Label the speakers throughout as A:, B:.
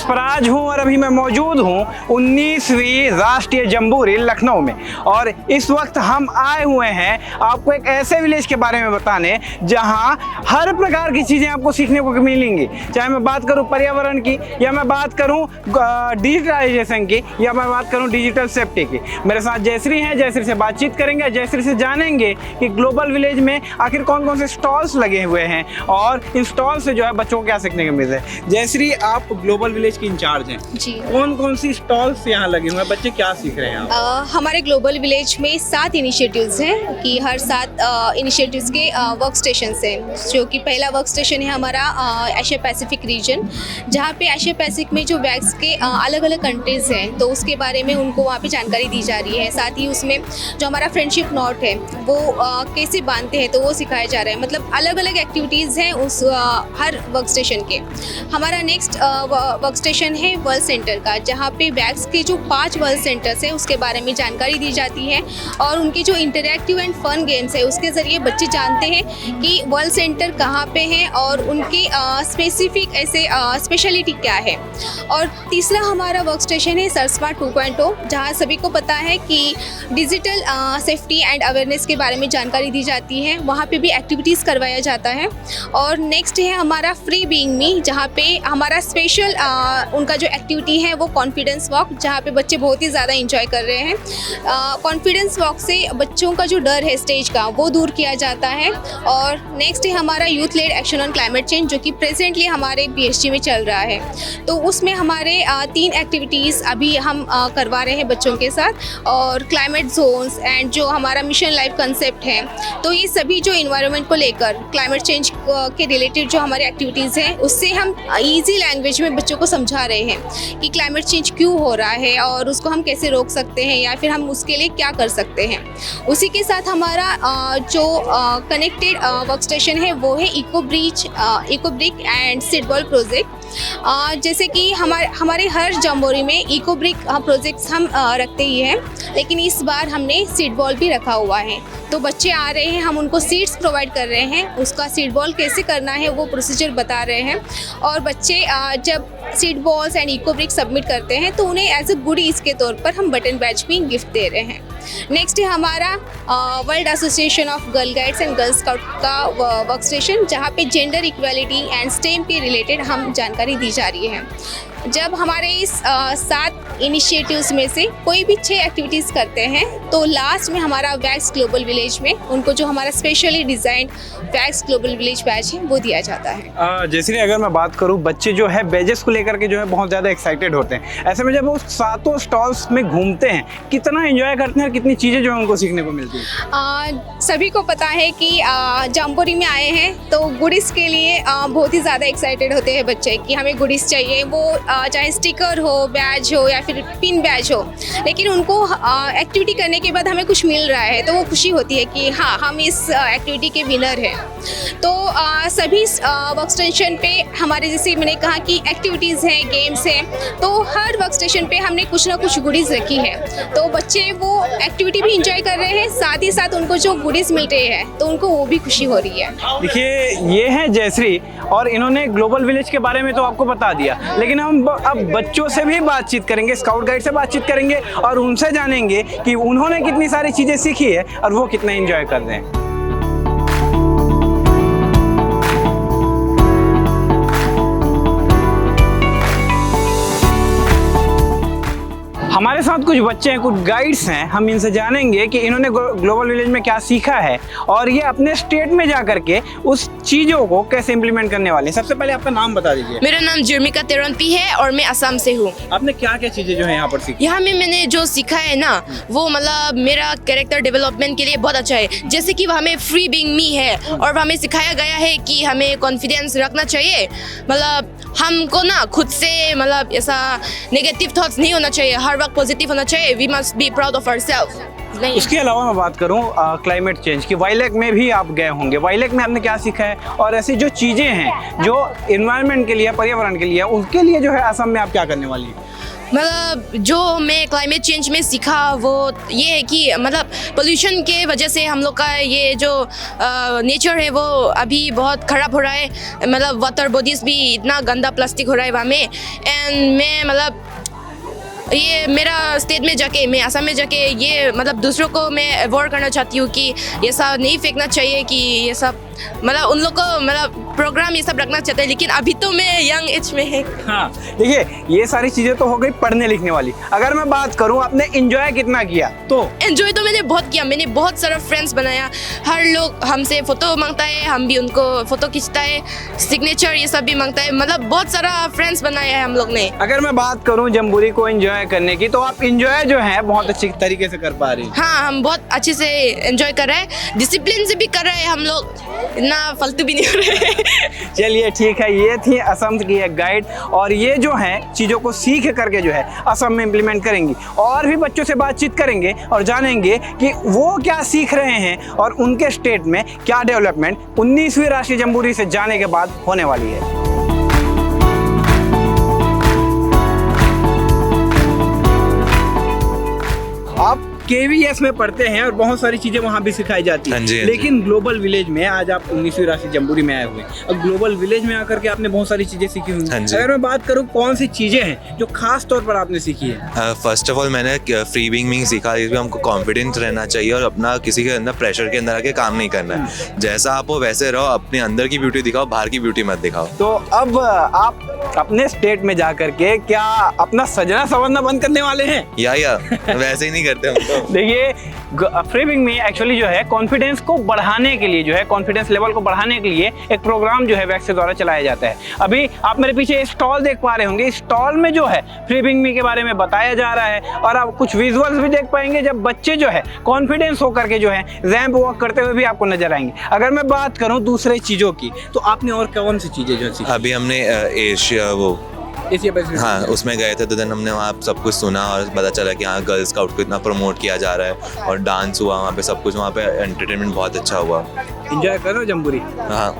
A: पुष्पराज हूं और अभी मैं मौजूद हूं 19वीं राष्ट्रीय जम्बूरी लखनऊ में। और इस वक्त हम आए हुए हैं आपको एक ऐसे विलेज के बारे में बताने जहां हर प्रकार की चीज़ें आपको सीखने को मिलेंगी, चाहे मैं बात करूं पर्यावरण की, या मैं बात करूं डिजिटलाइजेशन की, या मैं बात करूं डिजिटल सेफ्टी की। मेरे साथ जयश्री हैं, जयश्री से बातचीत करेंगे, जयश्री से जानेंगे कि ग्लोबल विलेज में आखिर कौन कौन से स्टॉल्स लगे हुए हैं और इन स्टॉल से जो है बच्चों को क्या सीखने को मिल रहा है। जयश्री, आप ग्लोबल विलेज की इंचार्ज हैं
B: जी।
A: कौन कौन सी स्टॉल्स यहाँ लगे हुए हैं, बच्चे क्या सीख रहे हैं आप?
B: हमारे ग्लोबल विलेज में 7 इनिशिएटिव्स हैं कि हर 7 इनिशिएटिव्स के वर्क स्टेशन हैं, जो कि पहला वर्क स्टेशन है हमारा एशिया पैसिफिक रीजन, जहाँ पे एशिया पैसिफिक में जो बैग्स के अलग अलग कंट्रीज़ हैं तो उसके बारे में उनको वहाँ पे जानकारी दी जा रही है। साथ ही उसमें जो हमारा फ्रेंडशिप नॉट है वो कैसे बांधते हैं तो वो सिखाया जा रहा है। मतलब अलग अलग एक्टिविटीज़ हैं उस हर वर्क स्टेशन के। हमारा नेक्स्ट वर्क स्टेशन है वर्ल्ड सेंटर का, जहाँ पे बैग्स के जो 5 वर्ल्ड सेंटर्स हैं उसके बारे में जानकारी दी जाती है और उनके जो इंटरैक्टिव एंड फन गेम्स है उसके ज़रिए बच्चे जानते हैं कि वर्ल्ड सेंटर कहाँ पे हैं और उनके स्पेसिफिक ऐसे स्पेशलिटी क्या है। और तीसरा हमारा वर्क स्टेशन है सरस्मार्ट 2.0, जहाँ सभी को पता है कि डिजिटल सेफ्टी एंड अवेयरनेस के बारे में जानकारी दी जाती है, वहाँ पे भी एक्टिविटीज़ करवाया जाता है। और नेक्स्ट है हमारा फ्री बीइंग मी, जहाँ पे हमारा स्पेशल उनका जो एक्टिविटी है वो कॉन्फिडेंस वॉक, जहाँ पे बच्चे बहुत ही ज़्यादा इंजॉय कर रहे हैं। कॉन्फिडेंस वॉक से बच्चों का जो डर है स्टेज का वो दूर किया जाता है। और नेक्स्ट है हमारा youth led action on climate change, जो कि प्रेजेंटली हमारे पीएचडी में चल रहा है। तो उसमें हमारे 3 एक्टिविटीज़ अभी हम करवा रहे हैं बच्चों के साथ, और क्लाइमेट जोन्स एंड जो हमारा मिशन लाइफ कंसेप्ट है। तो ये सभी जो इन्वायरमेंट को लेकर क्लाइमेट चेंज के रिलेटेड जो हमारी एक्टिविटीज़ हैं उससे हम ईजी लैंग्वेज में बच्चों को समझा रहे हैं कि क्लाइमेट चेंज क्यों हो रहा है और उसको हम कैसे रोक सकते हैं या फिर हम उसके लिए क्या कर सकते हैं। उसी के साथ हमारा जो कनेक्टेड वर्क स्टेशन है वो है eco brick and seed ball project. जैसे कि हमारे हर जम्बोरी में इको ब्रिक प्रोजेक्ट्स हम रखते ही हैं, लेकिन इस बार हमने सीड बॉल भी रखा हुआ है। तो बच्चे आ रहे हैं, हम उनको सीड्स प्रोवाइड कर रहे हैं, उसका सीड बॉल कैसे करना है वो प्रोसीजर बता रहे हैं। और बच्चे जब seed balls and eco brick submit करते हैं तो उन्हें एज अ गुडीज़ के तौर पर हम बटन बैच भी गिफ्ट दे रहे हैं। नेक्स्ट है हमारा world association of girl guides and girl scout का वर्क स्टेशन, जहाँ पे जेंडर इक्वालिटी एंड स्टेम के रिलेटेड हम जानकारी दी जा रही है। जब हमारे इस 7 इनिशिएटिव्स में से कोई भी 6 एक्टिविटीज़ करते हैं तो लास्ट में हमारा वैक्स ग्लोबल विलेज में उनको जो हमारा specially designed wax global village batch है वो दिया जाता है।
A: जैसे अगर मैं बात करूं, बच्चे जो है बैजेस को लेकर के जो है बहुत ज़्यादा एक्साइटेड होते हैं। ऐसे में जब वो 7 स्टॉल्स में घूमते हैं कितना एंजॉय करते हैं और कितनी चीज़ें जो है उनको सीखने को मिलती हैं?
B: सभी को पता है कि जम्बोरी में आए हैं तो गुडीज़ के लिए बहुत ही ज़्यादा एक्साइटेड होते हैं बच्चे कि हमें गुडीज़ चाहिए, वो चाहे स्टिकर हो, बैज हो या फिर पिन बैज हो, लेकिन उनको एक्टिविटी करने के बाद हमें कुछ मिल रहा है तो वो खुशी होती है कि हाँ हम इस एक्टिविटी के विनर हैं। तो सभी वर्क स्टेशन पे हमारे जैसे मैंने कहा कि एक्टिविटीज़ हैं, गेम्स हैं, तो हर वर्क स्टेशन पे हमने कुछ ना कुछ गुडीज़ रखी है। तो बच्चे वो एक्टिविटी भी इंजॉय कर रहे हैं, साथ ही साथ उनको जो गुडीज़ मिल रही है तो उनको वो भी खुशी हो रही है।
A: देखिए, ये है जयश्री और इन्होंने ग्लोबल विलेज के बारे में तो आपको बता दिया, लेकिन हम अब बच्चों से भी बातचीत करेंगे, स्काउट गाइड से बातचीत करेंगे और उनसे जानेंगे कि उन्होंने कितनी सारी चीज़ें सीखी है और वो कितना एंजॉय कर रहे हैं। हमारे साथ कुछ बच्चे हैं, कुछ गाइड्स हैं, हम इनसे जानेंगे कि इन्होंने ग्लोबल विलेज में क्या सीखा है और ये अपने स्टेट में जा करके उस चीज़ों को कैसे इम्प्लीमेंट करने वाले हैं। सबसे पहले आपका नाम बता दीजिए।
C: मेरा नाम जर्मिका तेरनपी है और मैं असम से हूँ।
A: आपने क्या क्या चीज़ें जो है यहाँ पर सीखी?
C: यहाँ में मैंने जो सीखा है ना वो मतलब मेरा कैरेक्टर डेवलपमेंट के लिए बहुत अच्छा है। जैसे कि वहाँ में फ्री बीइंग मी है और हमें सिखाया गया है कि हमें कॉन्फिडेंस रखना चाहिए। मतलब हमको ना खुद से मतलब ऐसा नेगेटिव थॉट्स नहीं होना चाहिए, हर वक्त पॉजिटिव होना चाहिए। We must be proud of ourselves.
A: उसके अलावा मैं बात करूं क्लाइमेट चेंज की, वाइलेक में भी आप गए होंगे, वाइलेक में आपने क्या सीखा है और ऐसी जो चीज़ें हैं जो इन्वायरमेंट के लिए, पर्यावरण के लिए, उनके लिए जो है असम में आप क्या करने वाली हैं?
C: मतलब जो मैं क्लाइमेट चेंज में सीखा वो ये है कि मतलब पोल्यूशन के वजह से हम लोग का ये जो नेचर है वो अभी बहुत ख़राब हो रहा है। मतलब वाटर बॉडीज़ भी इतना गंदा प्लास्टिक हो रहा है वहाँ में। एंड मैं मतलब ये मेरा स्टेट में जाके, मैं असम में जाके ये मतलब दूसरों को मैं अवॉइड करना चाहती हूँ कि ये सब नहीं फेंकना चाहिए, कि ये सब मतलब उन लोग को मतलब प्रोग्राम ये सब रखना चाहते हैं। लेकिन अभी तो मैं यंग एज में है।
A: हाँ, देखिए ये सारी चीज़ें तो हो गई पढ़ने लिखने वाली। अगर मैं बात करूँ आपने एंजॉय कितना किया, तो
C: एंजॉय तो मैंने बहुत किया। मैंने बहुत सारा फ्रेंड्स बनाया। हर लोग हमसे फ़ोटो मांगता है, हम भी उनको फ़ोटो खींचता है, सिग्नेचर ये सब भी मांगता है। मतलब बहुत सारा फ्रेंड्स बनाया है हम लोग ने।
A: अगर मैं बात करूँ जम्बूरी को एंजॉय करने की, तो आप एंजॉय जो है बहुत अच्छी तरीके से कर पा रही हैं।
C: हाँ, हम बहुत अच्छे से एंजॉय कर रहे हैं, डिसिप्लिन से भी कर रहे हैं हम लोग, इतना फालतू भी नहीं हो रहे हैं।
A: चलिए ठीक है, ये थी असम की एक गाइड, और ये जो है चीज़ों को सीख करके जो है असम में इम्प्लीमेंट करेंगी, और भी बच्चों से बातचीत करेंगे और जानेंगे कि वो क्या सीख रहे हैं और उनके स्टेट में क्या डेवलपमेंट 19वीं राष्ट्रीय जम्बूरी से जाने के बाद होने वाली है। आप KVS में पढ़ते हैं और बहुत सारी चीजें वहाँ भी सिखाई जाती हैं।
D: हाँ जी, हाँ
A: लेकिन ग्लोबल विलेज में आज आप 19वीं राष्ट्रीय जम्बूरी में आए हुए हैं। अब ग्लोबल विलेज में आकर के आपने बहुत सारी चीजें सीखी हुई
D: हाँ
A: हैं।
D: जी।
A: अगर मैं बात करूँ कौन सी चीजें हैं जो खास तौर पर आपने सीखी है?
D: फर्स्ट ऑफ ऑल मैंने फ्री बीइंग में सीखा, इसमें हमको कॉन्फिडेंस रहना चाहिए और अपना किसी के अंदर प्रेशर के अंदर आके काम नहीं करना है। जैसा आप हो वैसे रहो, अपने अंदर की ब्यूटी दिखाओ, बाहर की ब्यूटी मत दिखाओ।
A: तो अब आप अपने स्टेट में जा करके क्या अपना सजना संवरना बंद करने वाले हैं?
D: या वैसे ही नहीं करते हम तो।
A: देखिए फ्री बीइंग में एक्चुअली जो है कॉन्फिडेंस को बढ़ाने के लिए, जो है कॉन्फिडेंस लेवल को बढ़ाने के लिए एक प्रोग्राम जो है वैक्स के द्वारा चलाया जाता है। अभी आप मेरे पीछे स्टॉल देख पा रहे होंगे, स्टॉल में जो है फ्री बीइंग में के बारे में बताया जा रहा है, और आप कुछ विजुअल्स भी देख पाएंगे जब बच्चे जो है कॉन्फिडेंस होकर के जो है रैंप वॉक करते हुए भी आपको नजर आएंगे। अगर मैं बात करूँ दूसरे चीज़ों की, तो आपने और कौन सी चीज़ें जो सीखी?
D: अभी हमने एशिया हाँ उसमें गए थे, तो देन हमने वहाँ सब कुछ सुना और पता चला कि हाँ गर्ल स्काउट को इतना प्रमोट किया जा रहा है, और डांस हुआ वहाँ पे, सब कुछ वहाँ पे एंटरटेनमेंट बहुत अच्छा हुआ।
A: एंजॉय करो जम्बूरी।
D: हाँ।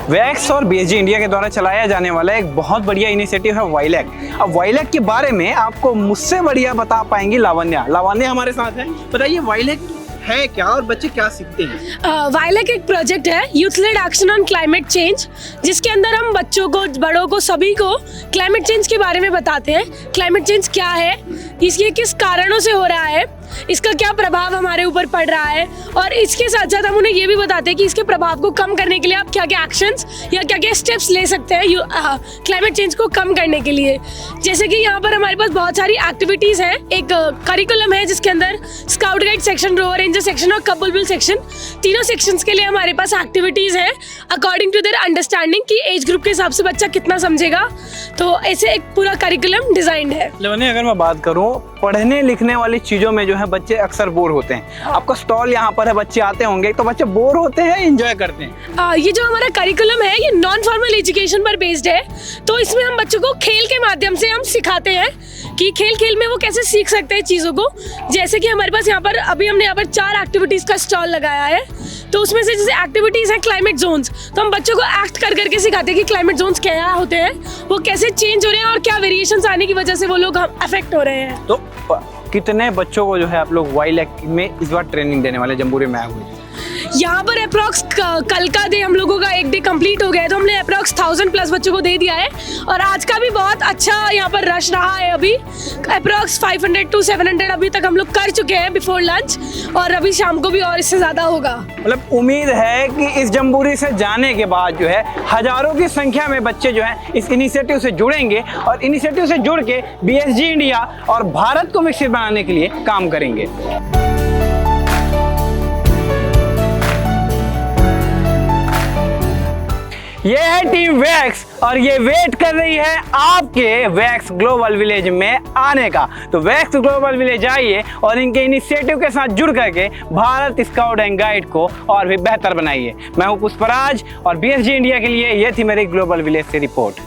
A: वैक्स और BSG इंडिया के द्वारा चलाया जाने वाला एक बहुत बढ़िया इनिशिएटिव है वाइलैक। अब वाइलैक के बारे में आपको मुझसे बढ़िया बता पाएंगी लावण्या। लावण्या हमारे साथ है, बताइए वाइलैक है क्या और बच्चे क्या सीखते हैं?
E: वाइलैक एक प्रोजेक्ट है, youth led action on climate change, जिसके अंदर हम बच्चों को, बड़ों को, सभी को क्लाइमेट चेंज के बारे में बताते हैं। क्लाइमेट चेंज क्या है, इसके किस कारणों से हो रहा है, इसका क्या प्रभाव हमारे ऊपर पड़ रहा है, और इसके साथ साथ हम उन्हें ये भी बताते हैं कि इसके प्रभाव को कम करने के लिए आप क्या क्या एक्शंस या क्या क्या स्टेप्स ले सकते हैं क्लाइमेट चेंज को कम करने के लिए। जैसे कि यहाँ पर हमारे पास बहुत सारी एक्टिविटीज़ हैं। एक करिकुलम है जिसके अंदर scout guide section, rover ranger section और कपल बिल सेक्शन, तीनों सेक्शंस के लिए हमारे पास एक्टिविटीज़ हैं अकॉर्डिंग टू देयर अंडरस्टैंडिंग कि एज ग्रुप के हिसाब से बच्चा कितना समझेगा। तो ऐसे एक पूरा करिकुलम डिजाइंड है।
A: लावण्या अगर मैं बात करूँ पढ़ने लिखने वाली चीज़ों में जो है बच्चे अक्सर बोर होते हैं। आपका स्टॉल यहाँ पर है, बच्चे आते होंगे, तो बच्चे बोर होते हैं एंजॉय करते हैं?
E: ये जो हमारा करिकुलम है ये नॉन फॉर्मल एजुकेशन पर बेस्ड है। तो इसमें हम बच्चों को खेल के माध्यम से हम सिखाते हैं कि खेल खेल में वो कैसे सीख सकते हैं चीज़ों को। जैसे कि हमारे पास यहाँ पर अभी हमने यहाँ पर 4 एक्टिविटीज़ का स्टॉल लगाया है। तो उसमें से जैसे एक्टिविटीज़ है क्लाइमेट जोन्स, तो हम बच्चों को एक्ट कर करके सिखाते हैं कि क्लाइमेट जोन्स क्या होते हैं, वो कैसे चेंज हो रहे हैं और क्या वेरिएशंस आने की वजह से वो लोग अफेक्ट हो रहे हैं।
A: तो कितने बच्चों को जो है आप लोग वाइलैक में इस बार ट्रेनिंग देने वाले जम्बूरी में आए हुए?
E: यहाँ पर अप्रॉक्स कल का डे हम लोगों का एक डे कंप्लीट हो गया है, तो हमने अप्रॉक्स 1000+ बच्चों को दे दिया है। और आज का भी बहुत अच्छा यहाँ पर रश रहा है। अभी अप्रॉक्स 500 to 700 अभी तक हम लोग कर चुके हैं बिफोर लंच, और अभी शाम को भी और इससे ज़्यादा होगा।
A: मतलब उम्मीद है कि इस जम्बूरी से जाने के बाद जो है हजारों की संख्या में बच्चे जो है इस इनिशिएटिव से जुड़ेंगे, और इनिशिएटिव से जुड़ के BSG इंडिया और भारत को विकसित बनाने के लिए काम करेंगे। ये है टीम वैक्स, और ये वेट कर रही है आपके वैक्स ग्लोबल विलेज में आने का। तो वैक्स ग्लोबल विलेज आइए और इनके इनिशिएटिव के साथ जुड़ करके भारत स्काउट एंड गाइड को और भी बेहतर बनाइए। मैं हूं पुष्पराज, और BSG इंडिया के लिए ये थी मेरी ग्लोबल विलेज से रिपोर्ट।